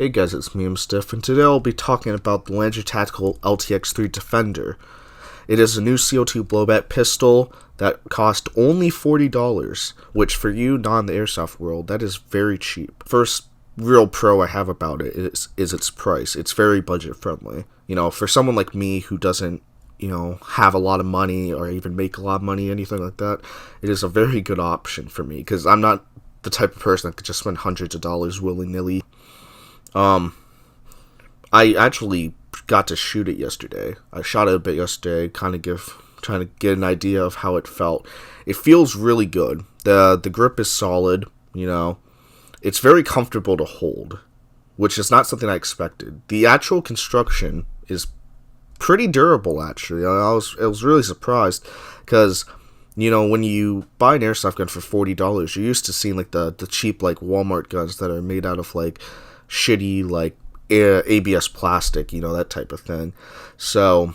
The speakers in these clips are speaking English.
Hey guys, it's Memestiff, and today I'll be talking about the Landry Tactical LTX-3 Defender. It is a new CO2 blowback pistol that cost only $40, which for you, not in the airsoft world, that is very cheap. First real pro I have about it is its price. It's very budget friendly. For someone like me who doesn't, have a lot of money or even make a lot of money, anything like that, it is a very good option for me, because I'm not the type of person that could just spend hundreds of dollars willy-nilly. I actually got to shoot it yesterday. I shot it a bit yesterday, trying to get an idea of how it felt. It feels really good. The grip is solid, It's very comfortable to hold, which is not something I expected. The actual construction is pretty durable, actually. I was really surprised, because when you buy an airsoft gun for $40, you're used to seeing like the cheap like Walmart guns that are made out of like shitty like ABS plastic, that type of thing. So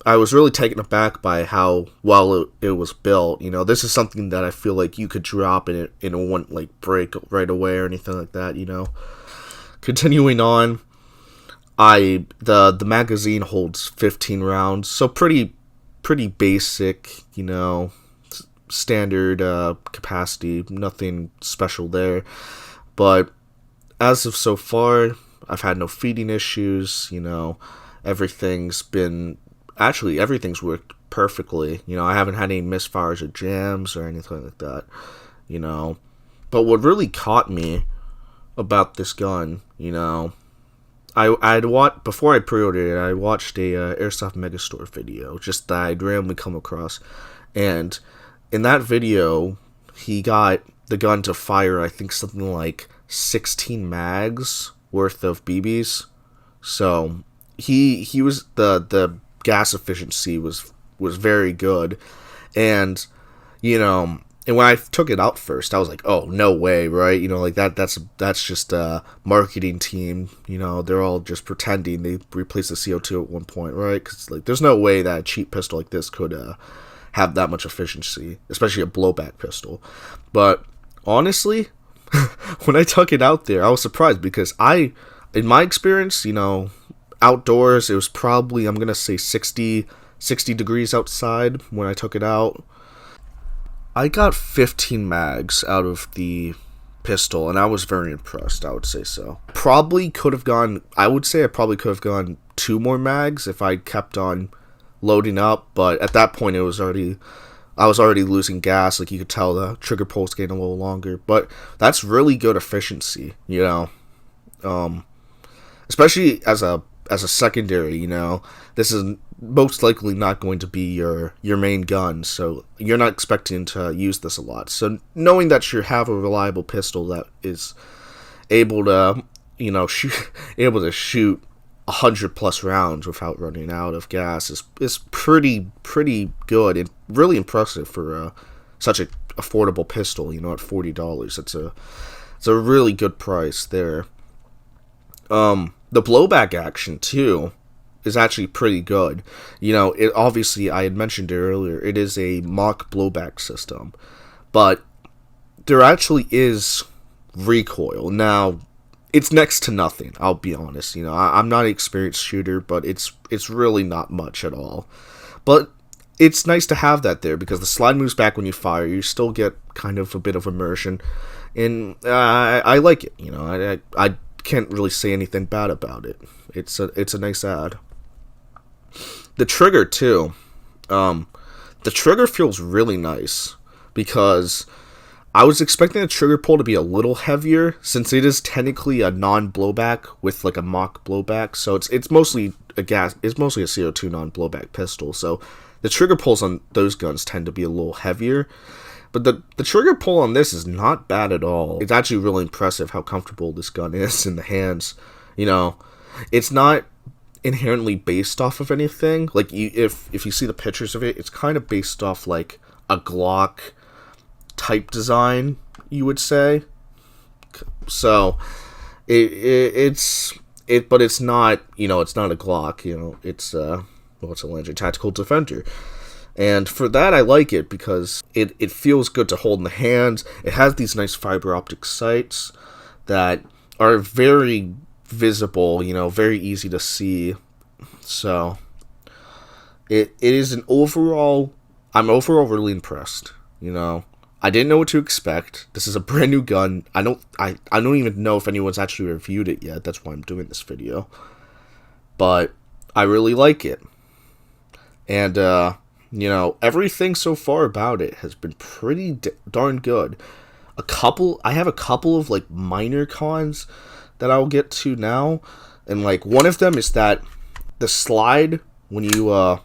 I was really taken aback by how well it was built. This is something that I feel like you could drop and it wouldn't like break right away or anything like that. Continuing on, the magazine holds 15 rounds, so pretty basic, standard capacity, nothing special there. But as of so far, I've had no feeding issues. Everything's worked perfectly. I haven't had any misfires or jams or anything like that. But what really caught me about this gun, I'd watched, before I pre-ordered it, I watched a Airsoft Megastore video, just that I'd randomly come across, and in that video, he got the gun to fire, I think, something like 16 mags worth of BBs. So he was the gas efficiency was very good, and and when I took it out first, I was like, oh, no way, right? Like that's just a marketing team. They're all just pretending they replaced the CO2 at one point, right? Because like there's no way that a cheap pistol like this could have that much efficiency, especially a blowback pistol. But honestly, when I took it out there, I was surprised, because in my experience, outdoors, it was probably, I'm going to say 60 degrees outside when I took it out. I got 15 mags out of the pistol, and I was very impressed, I would say so. I probably could have gone 2 more mags if I kept on loading up, but at that point I was already losing gas. Like, you could tell the trigger pull's getting a little longer, but that's really good efficiency, especially as a secondary. This is most likely not going to be your main gun, so you're not expecting to use this a lot. So knowing that you have a reliable pistol that is able to shoot 100 plus rounds without running out of gas is pretty good and really impressive for such an affordable pistol. At $40, it's a really good price there. The blowback action too is actually pretty good. It obviously, I had mentioned it earlier, it is a mock blowback system, but there actually is recoil. Now, it's next to nothing, I'll be honest. I'm not an experienced shooter, but it's really not much at all. But it's nice to have that there, because the slide moves back when you fire. You still get kind of a bit of immersion, and I like it. I can't really say anything bad about it. It's a nice add. The trigger too. The trigger feels really nice, because I was expecting the trigger pull to be a little heavier, since it is technically a non-blowback with like a mock blowback. So it's mostly a CO2 non-blowback pistol. So the trigger pulls on those guns tend to be a little heavier. But the trigger pull on this is not bad at all. It's actually really impressive how comfortable this gun is in the hands. It's not inherently based off of anything. Like, if you see the pictures of it, it's kind of based off like a Glock type design, you would say. So but it's not, it's not a Glock. It's a Landry Tactical Defender. And for that, I like it, because it feels good to hold in the hands. It has these nice fiber optic sights that are very visible, you know, very easy to see. So it is an overall, I'm overall really impressed, you know. I didn't know what to expect. This is a brand new gun. I don't even know if anyone's actually reviewed it yet. That's why I'm doing this video. But I really like it. And you know, everything so far about it has been pretty darn good. I have a couple of like minor cons that I'll get to now, and like one of them is that the slide, when the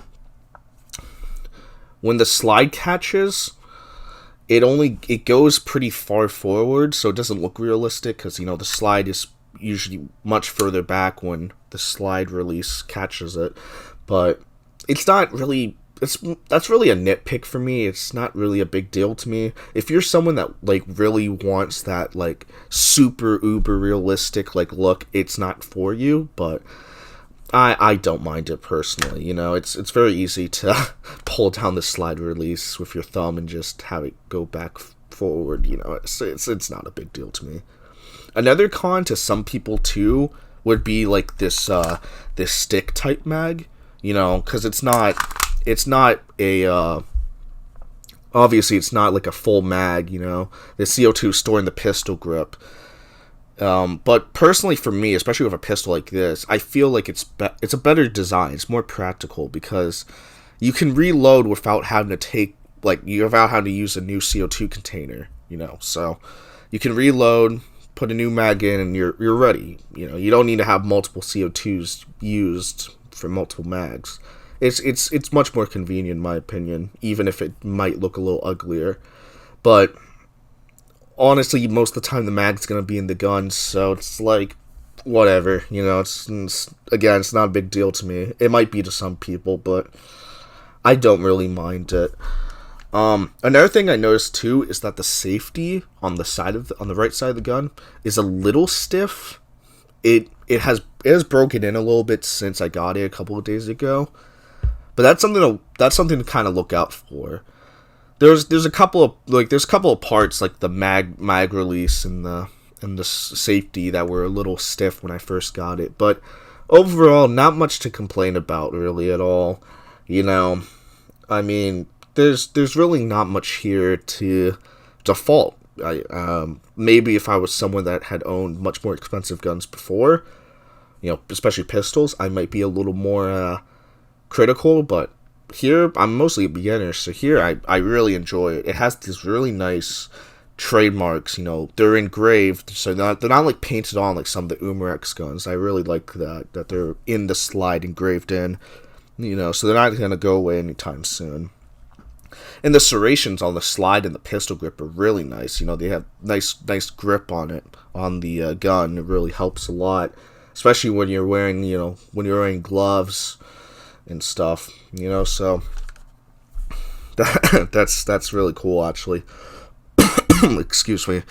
slide catches, it goes pretty far forward, so it doesn't look realistic, because, you know, the slide is usually much further back when the slide release catches it. But it's not really, that's really a nitpick for me. It's not really a big deal to me. If you're someone that like really wants that like super uber realistic like look, it's not for you. But I don't mind it personally. You know, it's very easy to pull down the slide release with your thumb and just have it go back forward. You know, it's not a big deal to me. Another con to some people too would be like this stick type mag. You know, because it's not a obviously it's not like a full mag. You know, the CO2 is stored in the pistol grip. But personally for me, especially with a pistol like this, I feel like it's a better design. It's more practical because you can reload without having to use a new CO2 container, you know. So you can reload, put a new mag in, and you're ready. You know, you don't need to have multiple CO2s used for multiple mags. It's much more convenient in my opinion, even if it might look a little uglier. But honestly, most of the time the mag's gonna be in the gun, so it's like whatever, you know. It's not a big deal to me. It might be to some people, but I don't really mind it. Another thing I noticed too is that the safety on the right side of the gun is a little stiff. It has broken in a little bit since I got it a couple of days ago, but that's something to kind of look out for. There's a couple of parts like the mag release and the safety that were a little stiff when I first got it, but overall not much to complain about really at all. You know, I mean, there's really not much here to fault. Maybe if I was someone that had owned much more expensive guns before, you know, especially pistols, I might be a little more critical, but here I'm mostly a beginner, so here I really enjoy it. It has these really nice trademarks, you know, they're engraved, so they're not like painted on like some of the Umarex guns. I really like that they're in the slide engraved in, you know, so they're not going to go away anytime soon. And the serrations on the slide and the pistol grip are really nice. You know, they have nice grip on it, on the gun. It really helps a lot, especially when you're wearing gloves and stuff, you know. So that's really cool, actually. Excuse me.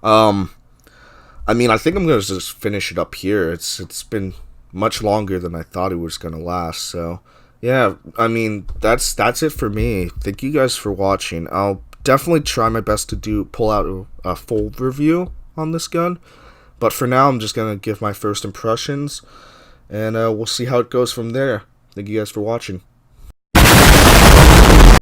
I mean, I think I'm gonna just finish it up here. It's been much longer than I thought it was gonna last. So yeah, I mean, that's it for me. Thank you guys for watching. I'll definitely try my best to pull out a full review on this gun, but for now I'm just gonna give my first impressions, and we'll see how it goes from there. Thank you guys for watching.